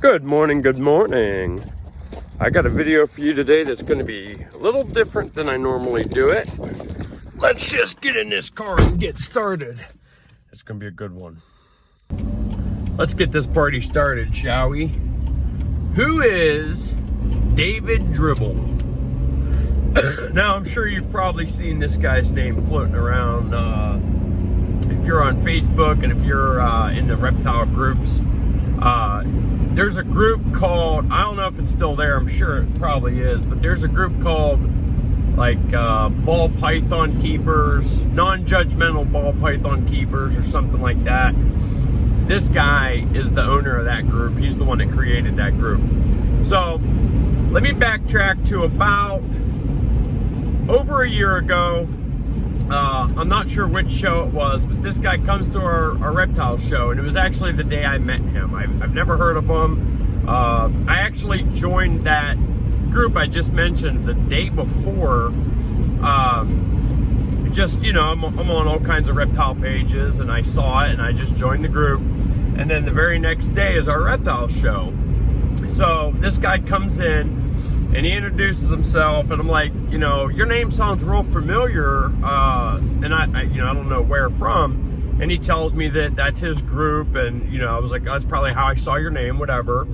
Good morning, good morning. I got a video for you today that's going to be a little different than I normally do it. Let's just get in this car and get started. It's going to be a good one. Let's get this party started, shall we? Who is David Dribble? Now, I'm sure you've probably seen this guy's name floating around if you're on Facebook and if you're in the reptile groups. There's a group called, I don't know if it's still there, I'm sure it probably is, but there's a group called ball python keepers, non-judgmental ball python keepers or something like that. This guy is the owner of that group. He's the one that created that group. So let me backtrack to about over a year ago. I'm not sure which show it was, but this guy comes to our reptile show, and it was actually the day I met him. I've never heard of him. I actually joined that group I just mentioned the day before. I'm on all kinds of reptile pages, and I saw it, and I just joined the group. And then the very next day is our reptile show. So this guy comes in, and he introduces himself, and I'm like, your name sounds real familiar, and I don't know where from. And he tells me that that's his group, and I was like, that's probably how I saw your name, whatever.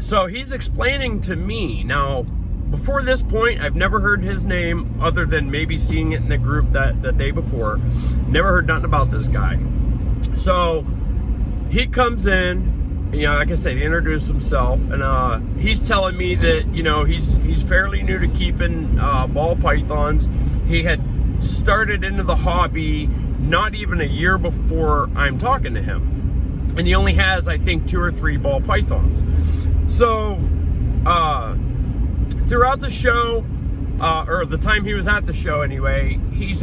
So he's explaining to me. Now, before this point, I've never heard his name other than maybe seeing it in the group the day before. Never heard nothing about this guy. So he comes in. Like I said, he introduced himself, and he's telling me that, he's fairly new to keeping ball pythons. He had started into the hobby not even a year before I'm talking to him. And he only has, I think, 2 or 3 ball pythons. So, throughout the show, or the time he was at the show anyway, he's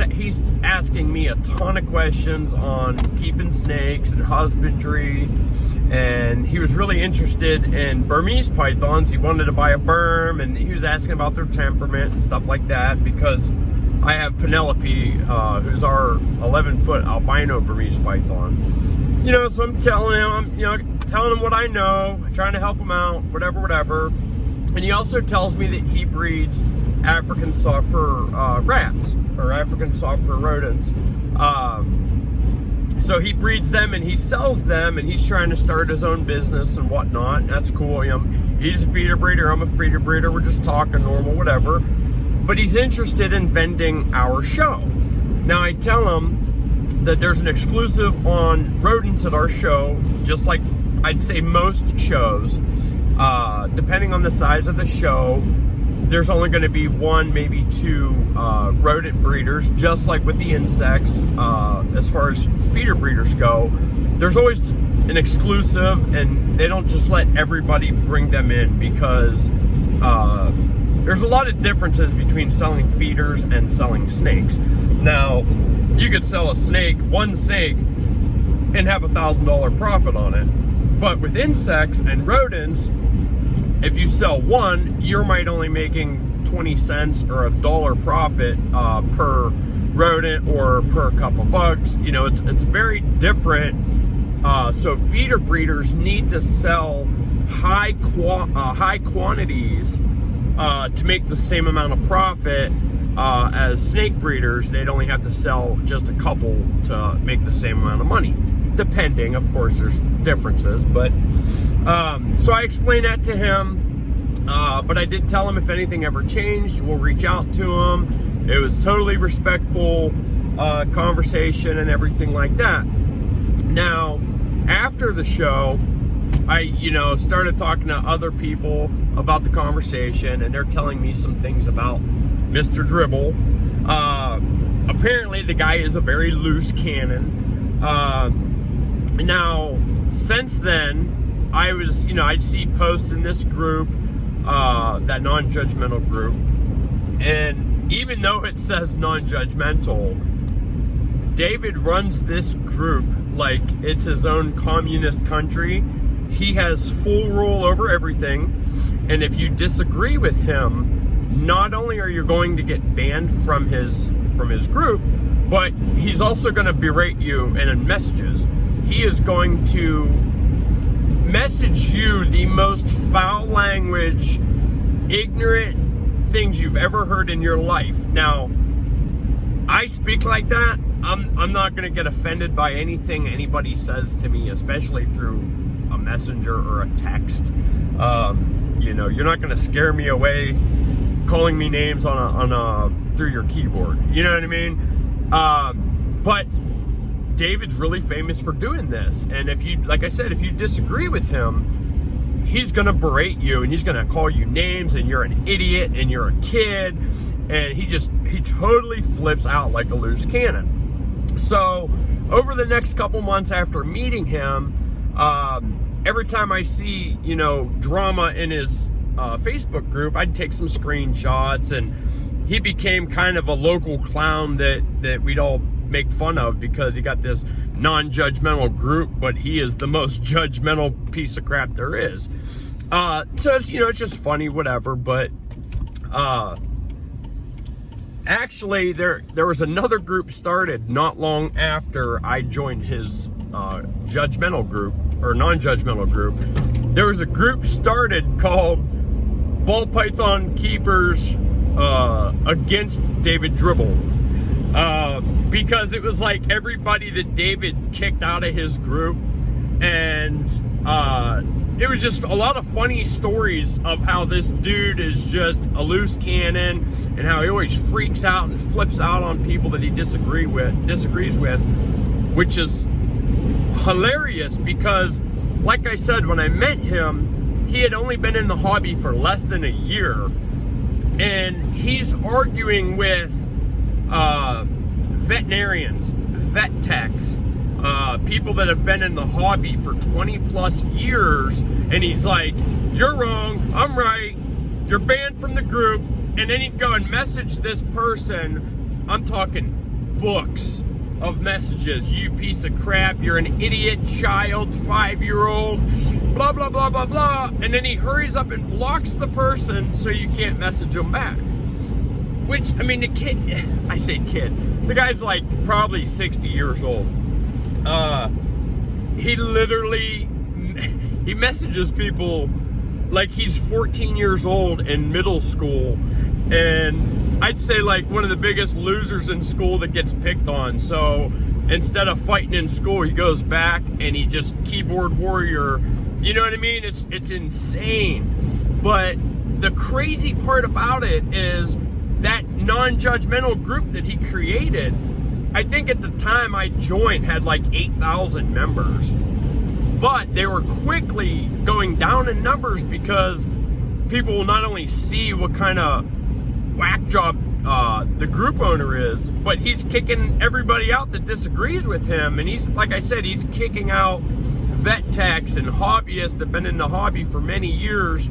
asking me a ton of questions on keeping snakes and husbandry, and he was really interested in Burmese pythons. He wanted to buy a Burm, and he was asking about their temperament and stuff like that, because I have Penelope, who's our 11-foot albino Burmese python. So I'm telling him what I know, trying to help him out, whatever. And he also tells me that he breeds African soft fur rats, or African soft fur rodents. So he breeds them and he sells them, and he's trying to start his own business and whatnot. And that's cool. He's a feeder breeder, I'm a feeder breeder. We're just talking normal, whatever. But he's interested in vending our show. Now I tell him that there's an exclusive on rodents at our show, just like I'd say most shows. Depending on the size of the show, there's only going to be 1, maybe 2 rodent breeders, just like with the insects. As far as feeder breeders go, there's always an exclusive, and they don't just let everybody bring them in, because there's a lot of differences between selling feeders and selling snakes. Now, you could sell one snake, and have $1,000 profit on it. But with insects and rodents, if you sell one, you're might only making 20 cents or $1 profit per rodent or per couple bugs. It's very different. So feeder breeders need to sell high quantities to make the same amount of profit as snake breeders. They'd only have to sell just a couple to make the same amount of money. Depending, of course, there's differences, but so I explained that to him, but I did tell him if anything ever changed, we'll reach out to him. It was totally respectful conversation and everything like that. Now, after the show, I started talking to other people about the conversation, and they're telling me some things about Mr. Dribble. Apparently the guy is a very loose cannon. Now, since then, I'd see posts in this group, that non-judgmental group, and even though it says non-judgmental, David runs this group like it's his own communist country. He has full rule over everything, and if you disagree with him, not only are you going to get banned from his group, but he's also going to berate you in messages. He is going to message you the most foul language, ignorant things you've ever heard in your life. Now, I speak like that. I'm not going to get offended by anything anybody says to me, especially through a messenger or a text. You know, you're not going to scare me away calling me names through your keyboard. You know what I mean? But David's really famous for doing this. And if you, like I said, if you disagree with him, he's going to berate you and he's going to call you names and you're an idiot and you're a kid. And he totally flips out like a loose cannon. So over the next couple months after meeting him, every time I see, you know, drama in his Facebook group, I'd take some screenshots, and he became kind of a local clown that we'd all make fun of because he got this non-judgmental group, but he is the most judgmental piece of crap there is. So it's, you know, it's just funny, whatever. But actually, there was another group started not long after I joined his judgmental group or non-judgmental group. There was a group started called Ball Python Keepers against David Dribble, because it was like everybody that David kicked out of his group, and it was just a lot of funny stories of how this dude is just a loose cannon and how he always freaks out and flips out on people that he disagrees with, which is hilarious because, like I said, when I met him, he had only been in the hobby for less than a year, and he's arguing with veterinarians, vet techs, people that have been in the hobby for 20 plus years, and he's like, you're wrong, I'm right, you're banned from the group. And then he'd go and message this person, I'm talking books of messages, you piece of crap, you're an idiot child, 5-year-old, blah blah blah blah blah, and then he hurries up and blocks the person so you can't message him back. Which, I mean, the kid, I say kid, the guy's like probably 60 years old. He literally, he messages people like he's 14 years old in middle school, and I'd say like one of the biggest losers in school that gets picked on. So instead of fighting in school, he goes back and he just keyboard warrior, you know what I mean? It's insane. But the crazy part about it is that non-judgmental group that he created, I think at the time I joined had like 8,000 members, but they were quickly going down in numbers because people will not only see what kind of whack job the group owner is, but he's kicking everybody out that disagrees with him. And he's, like I said, he's kicking out vet techs and hobbyists that have been in the hobby for many years.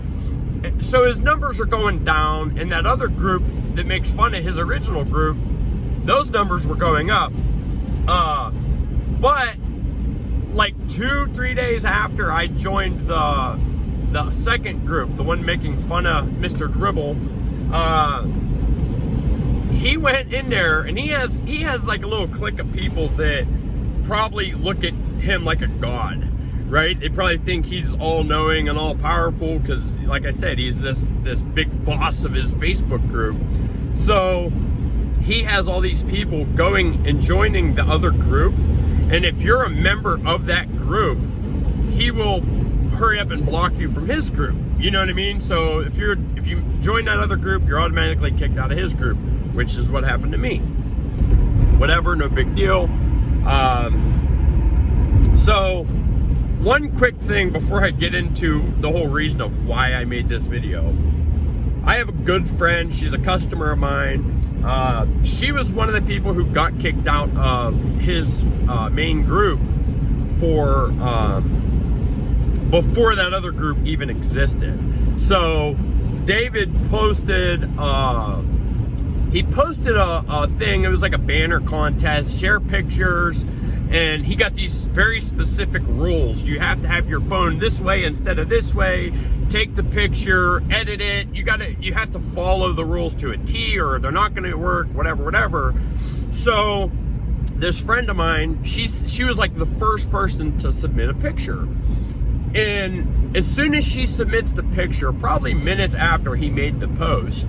So his numbers are going down, and that other group that makes fun of his original group, those numbers were going up. But like 2-3 days after I joined the second group, the one making fun of Mr. Dribble, he went in there, and he has like a little clique of people that probably look at him like a god, right? They probably think he's all-knowing and all-powerful because, like I said, he's this big boss of his Facebook group. So he has all these people going and joining the other group, and if you're a member of that group, he will hurry up and block you from his group. You know what I mean? So if you join that other group, you're automatically kicked out of his group, which is what happened to me. Whatever, no big deal. So one quick thing before I get into the whole reason of why I made this video. I have a good friend, she's a customer of mine. She was one of the people who got kicked out of his main group for before that other group even existed. So David posted a thing. It was like a banner contest, share pictures, and he got these very specific rules. You have to have your phone this way instead of this way, take the picture, edit it. You have to follow the rules to a T or they're not going to work, whatever. So this friend of mine, she was like the first person to submit a picture. And as soon as she submits the picture, probably minutes after he made the post,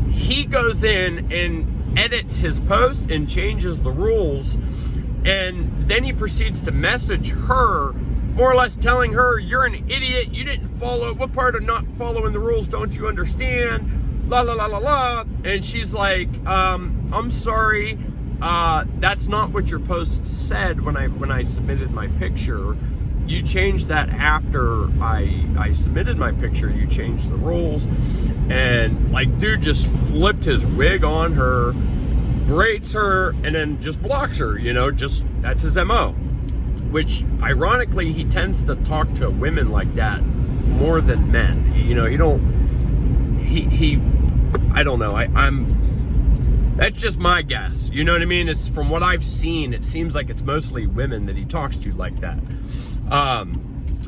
he goes in and edits his post and changes the rules. And then he proceeds to message her, more or less telling her, you're an idiot, you didn't follow, what part of not following the rules don't you understand? La la la la la. And she's like, I'm sorry, that's not what your post said when I submitted my picture. You changed that after I submitted my picture. You changed the rules. And like, dude just flipped his wig on her, berates her, and then just blocks her, just, that's his MO. Which, ironically, he tends to talk to women like that more than men. I don't know, that's just my guess. You know what I mean? It's from what I've seen, it seems like it's mostly women that he talks to like that.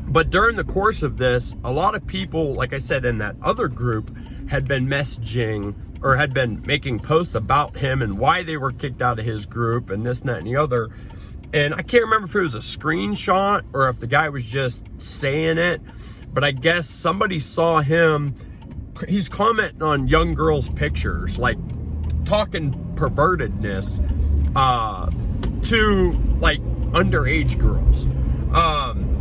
But during the course of this, a lot of people, like I said, in that other group had been messaging or had been making posts about him and why they were kicked out of his group and this and that and the other. And I can't remember if it was a screenshot or if the guy was just saying it, but I guess somebody saw him, he's commenting on young girls' pictures, like talking pervertedness to like underage girls.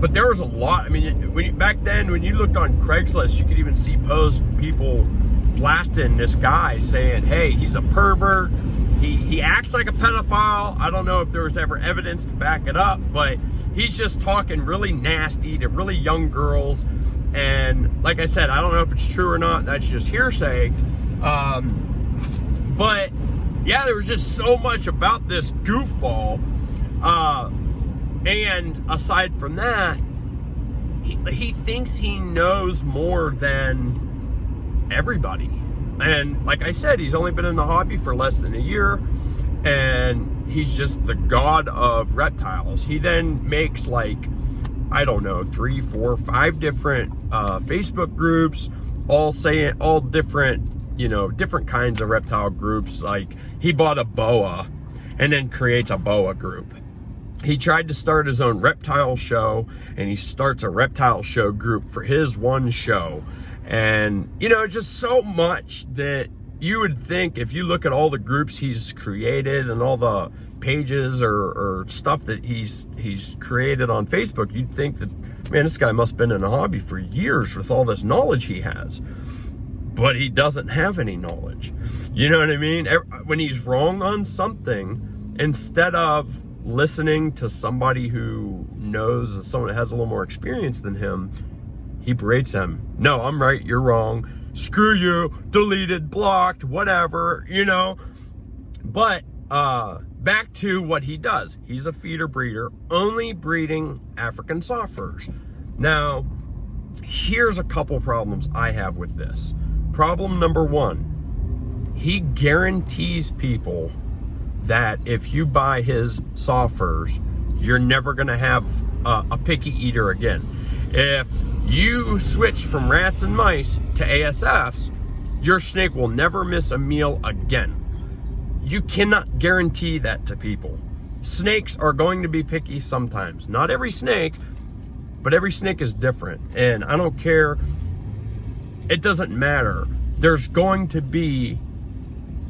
But there was a lot. I mean, back then, when you looked on Craigslist, you could even see posts, people blasting this guy saying, hey, he's a pervert. He acts like a pedophile. I don't know if there was ever evidence to back it up, but he's just talking really nasty to really young girls. And like I said, I don't know if it's true or not. That's just hearsay. But yeah, there was just so much about this goofball. And aside from that, he thinks he knows more than everybody. And like I said, he's only been in the hobby for less than a year, and he's just the god of reptiles. He then makes like, I don't know, 3, 4, 5 different Facebook groups, all different, different kinds of reptile groups. Like he bought a boa and then creates a boa group. He tried to start his own reptile show, and he starts a reptile show group for his one show. And, just so much that you would think, if you look at all the groups he's created and all the pages or stuff that he's created on Facebook, you'd think that, man, this guy must have been in a hobby for years with all this knowledge he has. But he doesn't have any knowledge. You know what I mean? When he's wrong on something, instead of listening to somebody who knows, someone that has a little more experience than him, he berates them. No, I'm right, you're wrong. Screw you, deleted, blocked, whatever, But back to what he does. He's a feeder breeder, only breeding African soft furs. Now, here's a couple problems I have with this. Problem number 1, he guarantees people that if you buy his soft furs, you're never gonna have a picky eater again. If you switch from rats and mice to ASFs, your snake will never miss a meal again. You cannot guarantee that to people. Snakes are going to be picky sometimes. Not every snake, but every snake is different. And I don't care, it doesn't matter. There's going to be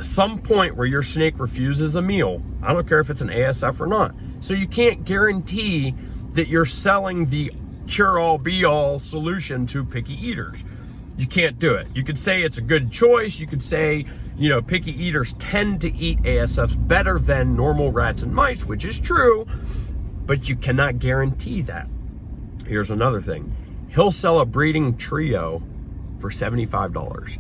some point where your snake refuses a meal. I don't care if it's an ASF or not. So you can't guarantee that you're selling the cure-all, be-all solution to picky eaters. You can't do it. You could say it's a good choice. You could say, picky eaters tend to eat ASFs better than normal rats and mice, which is true, but you cannot guarantee that. Here's another thing. He'll sell a breeding trio for $75.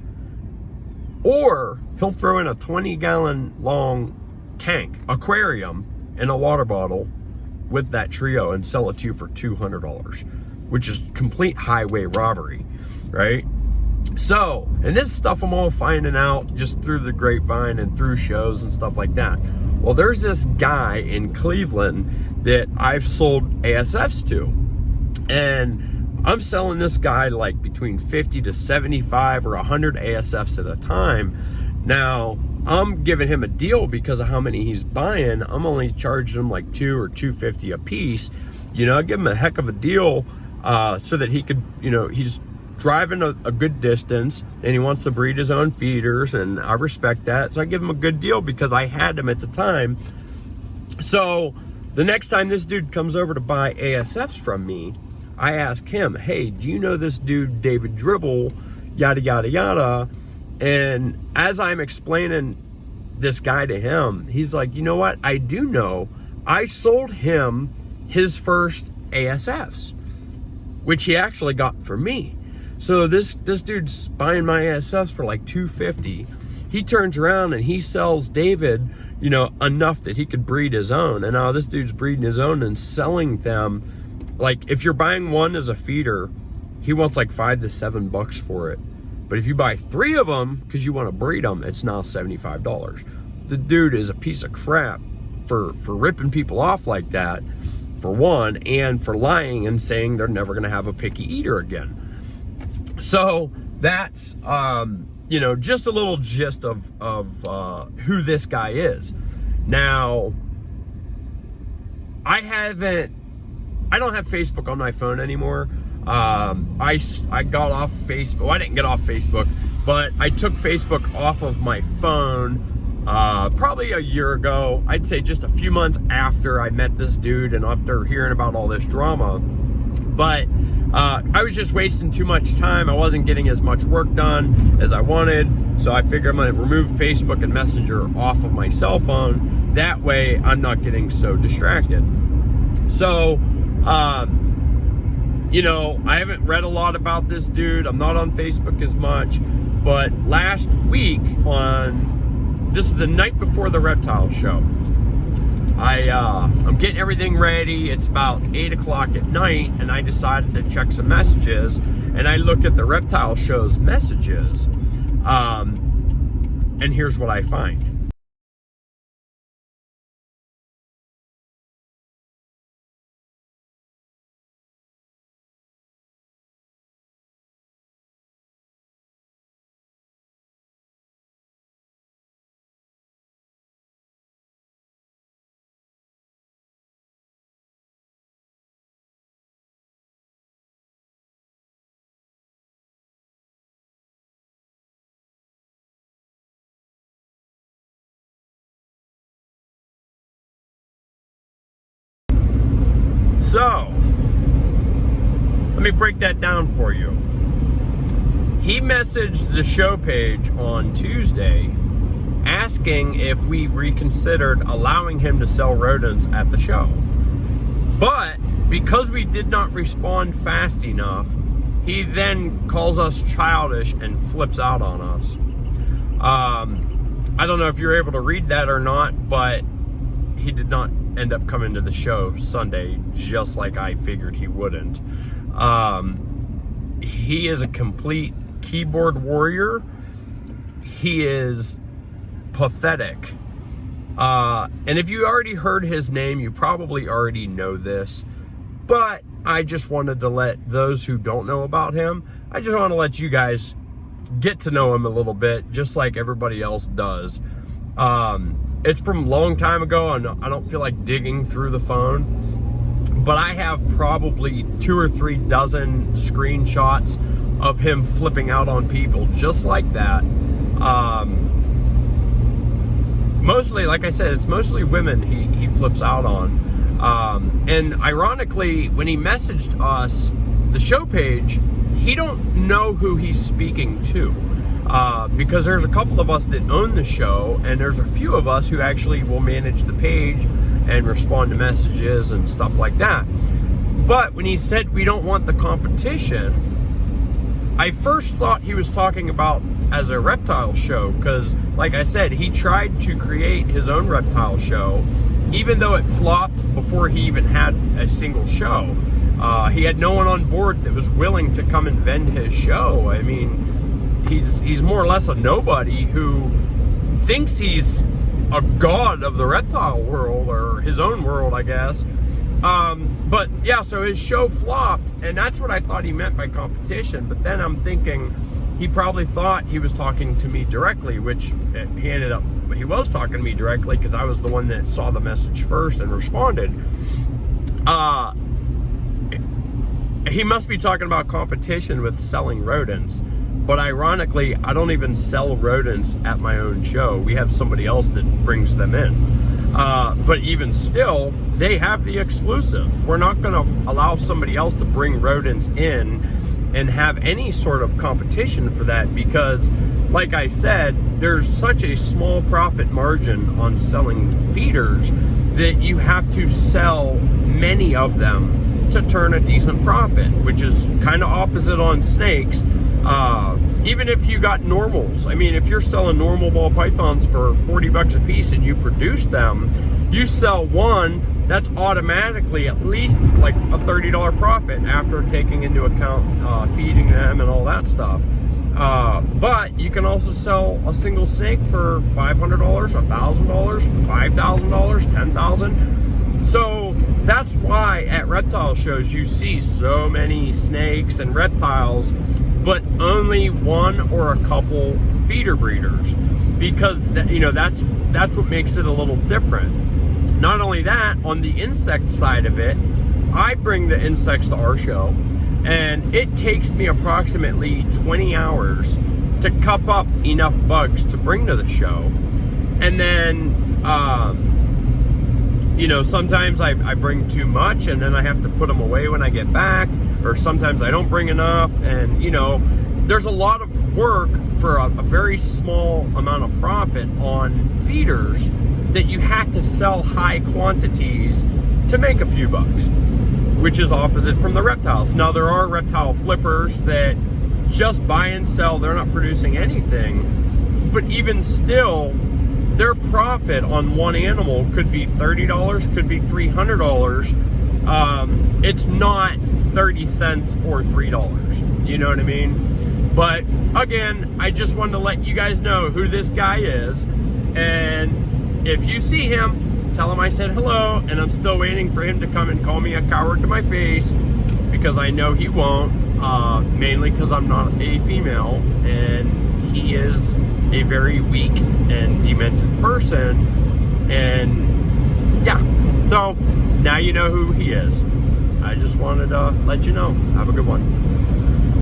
Or he'll throw in a 20-gallon long tank, aquarium, and a water bottle with that trio and sell it to you for $200, which is complete highway robbery, right? So, and this stuff I'm all finding out just through the grapevine and through shows and stuff like that. Well, there's this guy in Cleveland that I've sold ASFs to, and I'm selling this guy like between 50 to 75 or 100 ASFs at a time. Now, I'm giving him a deal because of how many he's buying. I'm only charging him like $2 or $2.50 a piece. I give him a heck of a deal. so that he could, he's driving a good distance and he wants to breed his own feeders, and I respect that. So I give him a good deal because I had him at the time. So the next time this dude comes over to buy ASFs from me, I ask him, hey, do you know this dude, David Dribble, yada, yada, yada. And as I'm explaining this guy to him, he's like, you know what? I do know. I sold him his first ASFs, which he actually got for me. So this dude's buying my ASFs for like $250. He turns around and he sells David, enough that he could breed his own. And now this dude's breeding his own and selling them. Like, if you're buying one as a feeder, he wants like $5 to $7 for it. But if you buy 3 of them because you want to breed them, it's now $75. The dude is a piece of crap for ripping people off like that, for one, and for lying and saying they're never going to have a picky eater again. So that's, just a little gist of who this guy is. Now, I don't have Facebook on my phone anymore. I got off Facebook. Well, I didn't get off Facebook, but I took Facebook off of my phone probably a year ago. I'd say just a few months after I met this dude and after hearing about all this drama. But I was just wasting too much time. I wasn't getting as much work done as I wanted. So I figured I'm going to remove Facebook and Messenger off of my cell phone. That way I'm not getting so distracted. So, I haven't read a lot about this dude. I'm not on Facebook as much. But last week this is the night before the reptile show. I'm getting everything ready. It's about 8 o'clock at night, and I decided to check some messages, and I look at the reptile show's messages, and here's what I find. So, let me break that down for you. He messaged the show page on Tuesday asking if we reconsidered allowing him to sell rodents at the show. But because we did not respond fast enough, he then calls us childish and flips out on us. I don't know if you're able to read that or not, but he did not end up coming to the show Sunday, just like I figured he wouldn't. He is a complete keyboard warrior. He is pathetic. And if you already heard his name, you probably already know this. But I just wanted to let those who don't know about him, I just want to let you guys get to know him a little bit, just like everybody else does. It's from a long time ago, and I don't feel like digging through the phone, but I have probably 2 or 3 dozen screenshots of him flipping out on people just like that. Mostly, like I said, it's mostly women he flips out on. And ironically, when he messaged us, the show page, he don't know who he's speaking to. Because there's a couple of us that own the show, and there's a few of us who actually will manage the page and respond to messages and stuff like that. But when he said we don't want the competition, I first thought he was talking about as a reptile show, because like I said, he tried to create his own reptile show, even though it flopped before he even had a single show. He had no one on board that was willing to come and vend his show. I mean, he's more or less a nobody who thinks he's a god of the reptile world, or his own world, I guess. But yeah, so his show flopped, and that's what I thought he meant by competition. But then I'm thinking he probably thought he was talking to me directly, which he was talking to me directly because I was the one that saw the message first and responded. he must be talking about competition with selling rodents. But ironically, I don't even sell rodents at my own show. We have somebody else that brings them in. But even still, they have the exclusive. We're not going to allow somebody else to bring rodents in and have any sort of competition for that, because, like I said, there's such a small profit margin on selling feeders that you have to sell many of them to turn a decent profit, which is kind of opposite on snakes. Even if you got normals, I mean, if you're selling normal ball pythons for 40 bucks a piece and you produce them, you sell one, that's automatically at least like a $30 profit after taking into account feeding them and all that stuff. But you can also sell a single snake for $500, $1,000, $5,000, $10,000. So that's why at reptile shows you see so many snakes and reptiles, but only one or a couple feeder breeders, because that's what makes it a little different. Not only that, on the insect side of it, I bring the insects to our show, and it takes me approximately 20 hours to cup up enough bugs to bring to the show. And then sometimes I bring too much, and then I have to put them away when I get back, or sometimes I don't bring enough, and there's a lot of work for a very small amount of profit on feeders that you have to sell high quantities to make a few bucks, which is opposite from the reptiles. Now, there are reptile flippers that just buy and sell, they're not producing anything, but even still, their profit on one animal could be $30, could be $300. It's not 30 cents or $3. You know what I mean? But again, I just wanted to let you guys know who this guy is. And if you see him, tell him I said hello, and I'm still waiting for him to come and call me a coward to my face, because I know he won't, mainly because I'm not a female, and he is a very weak and demented person. And yeah, so now you know who he is. I just wanted to let you know. Have a good one.